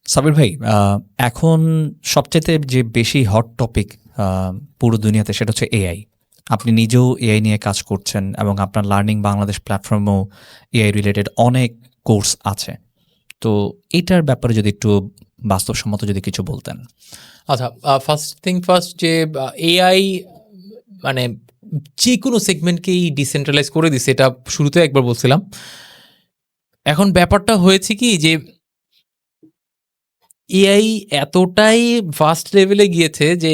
সাবির ভাই, এখন সবচাইতে যে বেশি হট টপিক পুরো দুনিয়াতে সেটা হচ্ছে এআই। আপনি নিজেও এআই নিয়ে কাজ করছেন এবং আপনার লার্নিং বাংলাদেশ প্ল্যাটফর্মেও এআই রিলেটেড অনেক কোর্স আছে। তো এটার ব্যাপারে যদি একটু বাস্তবসম্মত যদি কিছু বলতেন। আচ্ছা, ফার্স্ট থিং ফার্স্ট, যে এআই মানে যে কোনো সেগমেন্টকেই ডিসেন্ট্রালাইজ করে দিছে, এটা শুরুতে একবার বলছিলাম। এখন ব্যাপারটা হয়েছে কি, যে এআই এতটাই ফাস্ট লেভেলে গিয়েছে যে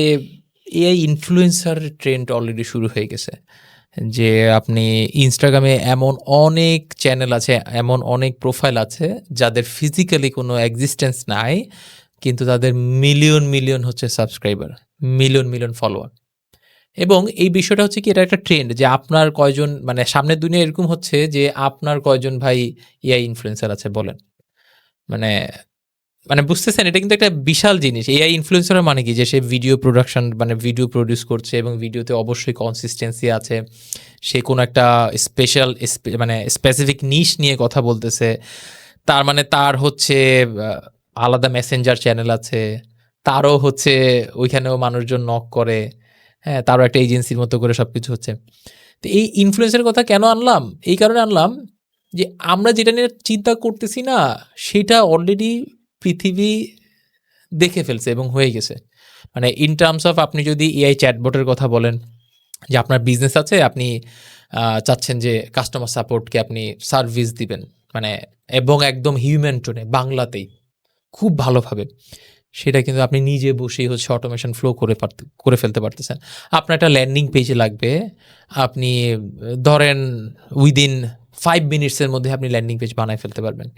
এআই ইনফ্লুয়েন্সার ট্রেন্ড অলরেডি শুরু হয়ে গেছে। যে আপনি ইনস্টাগ্রামে এমন অনেক চ্যানেল আছে, এমন অনেক প্রোফাইল আছে যাদের ফিজিক্যালি কোনো এক্সিস্টেন্স নাই, কিন্তু তাদের মিলিয়ন মিলিয়ন হচ্ছে সাবস্ক্রাইবার, মিলিয়ন মিলিয়ন ফলোয়ার। এবং এই বিষয়টা হচ্ছে কি, এটা একটা ট্রেন্ড যে আপনার কয়জন, মানে সামনের দুনিয়া এরকম হচ্ছে যে আপনার কয়জন ভাই এআই ইনফ্লুয়েন্সার আছে বলেন। মানে মানে বুঝতেছেন, এটা কিন্তু একটা বিশাল জিনিস। এআই ইনফ্লুয়েন্সার মানে কি, যে সে ভিডিও প্রোডাকশন, মানে ভিডিও প্রডিউস করছে এবং ভিডিওতে অবশ্যই কনসিস্টেন্সি আছে, সে কোনো একটা স্পেশাল মানে স্পেসিফিক নিশ নিয়ে কথা বলতেছে, তার মানে তার হচ্ছে আলাদা মেসেঞ্জার চ্যানেল আছে, তারও হচ্ছে ওইখানেও মানুষজন নক করে, হ্যাঁ, তারও একটা এজেন্সির মতো করে সব কিছু হচ্ছে। তো এই ইনফ্লুয়েন্সের কথা কেন আনলাম, এই কারণে আনলাম যে আমরা যেটা নিয়ে চিন্তা করতেছি না, সেটা অলরেডি পৃথিবী দেখে ফেলছে এবং হয়ে গেছে। মানে ইন টার্মস অফ, আপনি যদি এআই চ্যাটবটের কথা বলেন, যে আপনার বিজনেস আছে, আপনি চাচ্ছেন যে কাস্টমার সাপোর্টকে আপনি সার্ভিস দিবেন, মানে এবং একদম হিউম্যান টোনে বাংলাতেই খুব ভালোভাবে, সেটা কিন্তু আপনি নিজে বসেই হচ্ছে অটোমেশন ফ্লো করে ফেলতে পারতেছেন। আপনার একটা ল্যান্ডিং পেজে লাগবে, আপনি ধরেন উইদিন 5 মিনিটসের মধ্যে আপনি ল্যান্ডিং পেজ বানায় ফেলতে পারবেন।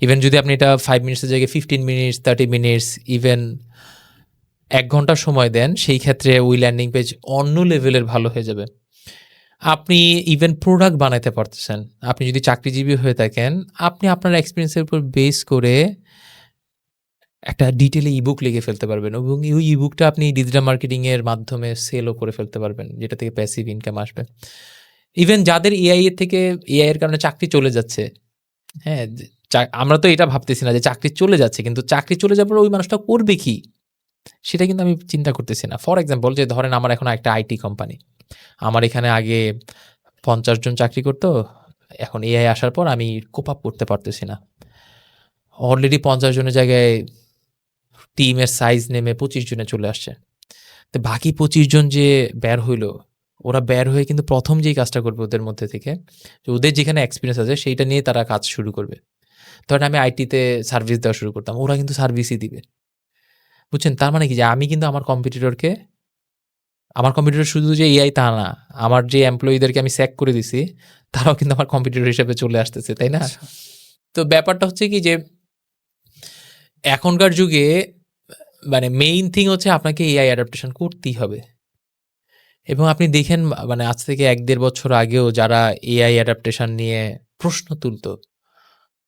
ইভেন যদি আপনি এটা 5 মিনিটসের জায়গায় 15 মিনিটস, 30 মিনিটস, ইভেন 1 ঘন্টা সময় দেন, সেই ক্ষেত্রে ওই ল্যান্ডিং পেজ অন্য লেভেলের ভালো হয়ে যাবে। আপনি ইভেন প্রোডাক্ট বানাইতে পারতেছেন। আপনি যদি চাকরিজীবী হয়ে থাকেন, আপনি আপনার এক্সপেরিয়েন্সের উপর বেস করে একটা ডিটেলে ইবুক লিখে ফেলতে পারবেন এবং ওই ইবুকটা আপনি ডিজিটাল মার্কেটিংয়ের মাধ্যমে সেলও করে ফেলতে পারবেন, যেটা থেকে প্যাসিভ ইনকাম আসবে। ইভেন যাদের এআই এর থেকে, এআই এর কারণে চাকরি চলে যাচ্ছে, হ্যাঁ, আমরা তো এটা ভাবতেছি না যে চাকরি চলে যাচ্ছে, কিন্তু চাকরি চলে যাওয়ার পর ওই মানুষটা করবে কি, সেটা কিন্তু আমি চিন্তা করতেছি না। ফর এক্সাম্পল, যে ধরেন আমার এখন একটা আইটি কোম্পানি, আমার এখানে আগে 50 জন চাকরি করতো, এখন এআই আসার পর আমি কোপ আপ করতে পারতেছি না। অলরেডি 50 জনের জায়গায় টিমের সাইজ নেমে 25 জনে চলে আসছে। তো বাকি 25 জন যে বের হইলো, ওরা বের হয়ে কিন্তু প্রথম যেই কাজটা করবে ওদের মধ্যে থেকে, যে ওদের যেখানে এক্সপিরিয়েন্স আছে সেইটা নিয়ে তারা কাজ শুরু করবে। ধরেন আমি আইটিতে সার্ভিস দেওয়া শুরু করতাম, ওরা কিন্তু সার্ভিসই দিবে। বুঝছেন? তার মানে কি, যে আমি কিন্তু আমার কম্পিটিটর শুধু যে এআই তা না, আমার যে এমপ্লয়িদেরকে আমি স্যাক করে দিছি, তারাও কিন্তু আমার কম্পিটিটর হিসেবে চলে আসতেছে, তাই না? আচ্ছা। তো ব্যাপারটা হচ্ছে কি, যে এখনকার যুগে মানে মেইন থিং হচ্ছে আপনাকে এআই অ্যাডাপ্টেশন করতেই হবে। এবং আপনি দেখেন, মানে আজ থেকে ১-১.৫ বছর আগেও যারা এআই অ্যাডাপ্টেশন নিয়ে প্রশ্ন তুলতো,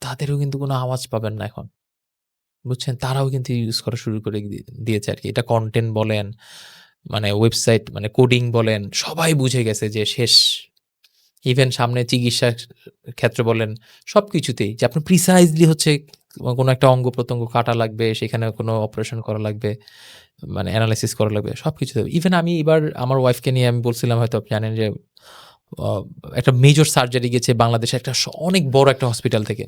তাদেরও কিন্তু কোনো আওয়াজ পাবেন না এখন। বুঝছেন? তারাও কিন্তু ইউজ করা শুরু করে দিয়েছে আরকি। এটা কনটেন্ট বলেন, মানে ওয়েবসাইট, মানে কোডিং বলেন, সবাই বুঝে গেছে যে শেষ। ইভেন সামনে চিকিৎসা ক্ষেত্র বলেন, সবকিছুতেই যে আপনার প্রিসাইজলি হচ্ছে কোনো একটা অঙ্গ-প্রত্যঙ্গ কাটা লাগবে, সেখানে কোনো অপারেশন করা লাগবে, মানে এনালাইসিস করা লাগবে, সবকিছুতে। ইভেন আমি এবার আমার ওয়াইফকে নিয়ে আমি বলছিলাম, হয়তো আপনি জানেন, যে অ একটা মেজর সার্জারি গেছে বাংলাদেশে একটা অনেক বড় একটা হসপিটাল থেকে।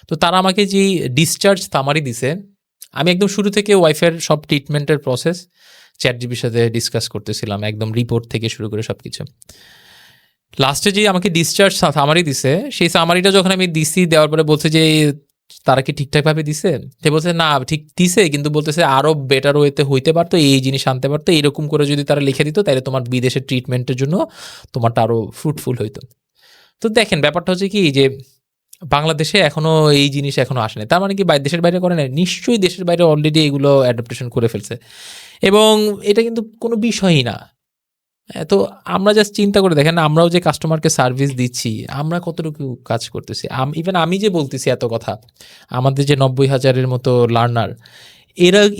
তো তারা আমাকে যেই ডিসচার্জ সামারি দিছে, আমি একদম শুরু থেকে ওয়াইফের সব ট্রিটমেন্টের প্রসেস ChatGPT-র সাথে ডিসকাস করতেছিলাম, একদম রিপোর্ট থেকে শুরু করে সবকিছু। লাস্টে যে আমাকে ডিসচার্জ সামারি দিছে, সেই সামারিটা যখন আমি দিছি, দেওয়ার পরে বলছে যে তারা কি ঠিকঠাকভাবে দিছে? সে বলছে না, ঠিক দিছে, কিন্তু বলতেছে আরো বেটার ওয়েতে হইতে পারতো, এই জিনিস আনতে পারতো, এরকম করে যদি তারা লিখে দিত, তাহলে তোমার বিদেশের ট্রিটমেন্টের জন্য তোমারটা আরো ফ্রুটফুল হইতো। তো দেখেন, ব্যাপারটা হচ্ছে কি, যে বাংলাদেশে এখনো এই জিনিস এখনো আসেনি। তার মানে কি দেশের বাইরে করে না? নিশ্চয়ই দেশের বাইরে অলরেডি এগুলো অ্যাডাপ্টেশন করে ফেলছে এবং এটা কিন্তু কোনো বিষয়ই না। হ্যাঁ, তো আমরা জাস্ট চিন্তা করে দেখেন, আমরাও যে কাস্টমারকে সার্ভিস দিচ্ছি, আমরা কতটুকু কাজ করতেছি। ইভেন আমি যে বলতেছি এত কথা, আমাদের যে ৯০,০০০-এর মতো লার্নার,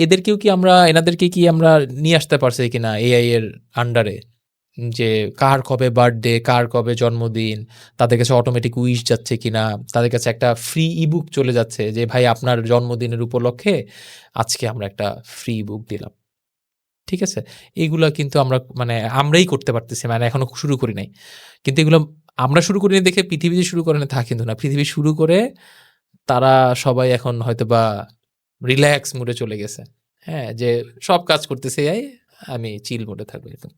এদেরকেও কি আমরা, এনাদেরকে কি আমরা নিয়ে আসতে পারছি কিনা এআই এর আন্ডারে? যে কার কবে বার্থডে, কার কবে জন্মদিন, তাদের কাছে অটোমেটিক উইশ যাচ্ছে কিনা, তাদের কাছে একটা ফ্রি ইবুক চলে যাচ্ছে যে ভাই আপনার জন্মদিনের উপলক্ষে আজকে আমরা একটা ফ্রি ইবুক দিলাম। ঠিক আছে? এগুলা কিন্তু আমরা মানে আমরাই করতে পারতেছি, মানে এখনো শুরু করি নাই। কিন্তু এগুলো আমরা শুরু করিনি দেখে পৃথিবী যে শুরু করে নাই তা কিন্তু না। পৃথিবী শুরু করে তারা সবাই এখন হয়তোবা রিল্যাক্স মুডে চলে গেছে। হ্যাঁ? যে সব কাজ করতেছে এআই, আমি চিল মোডে থাকবো এরকম।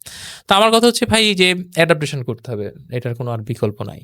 তো আমার কথা হচ্ছে ভাই যে অ্যাডাপ্টেশন করতে হবে। এটার কোনো আর বিকল্প নাই।